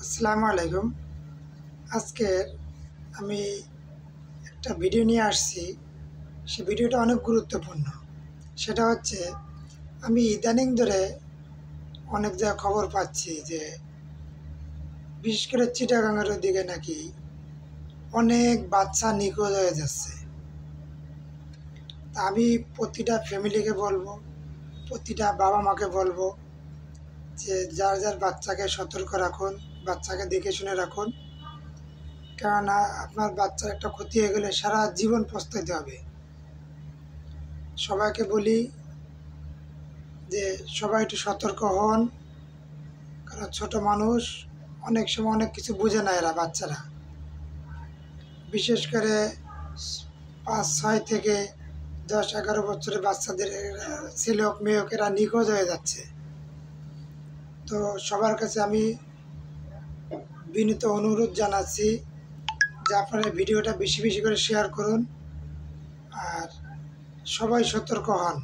আসসালামু আলাইকুম। আজকে আমি একটা ভিডিও নিয়ে আসছি। সে ভিডিওটা অনেক গুরুত্বপূর্ণ। সেটা হচ্ছে আমি ইদানিং ধরে অনেক জায়গায় খবর পাচ্ছি যে বিশেষ করে চিটাগাঙের ওদিকে নাকি অনেক বাচ্চা নিখোঁজ হয়ে যাচ্ছে। তা আমি প্রতিটা ফ্যামিলিকে বলবো, প্রতিটা বাবা মাকে বলবো যে যার যার বাচ্চাকে সতর্ক রাখুন, বাচ্চাকে দেখে শুনে রাখুন। কেননা আপনার বাচ্চার একটা ক্ষতি হয়ে গেলে সারা জীবন পস্তাইতে হবে। সবাইকে বলি যে সবাই একটু সতর্ক হন, কারণ ছোট মানুষ অনেক সময় অনেক কিছু বুঝে না। এরা বাচ্চারা বিশেষ করে 5-6 থেকে 10-11 বছরের বাচ্চাদের ছেলে হোক মেয়ে হোক এরা নিখোঁজ হয়ে যাচ্ছে। তো সবার কাছে আমি বিনীত অনুরোধ জানাচ্ছি যে আপনারা ভিডিওটা বেশি বেশি করে শেয়ার করুন আর সবাই সতর্ক হন।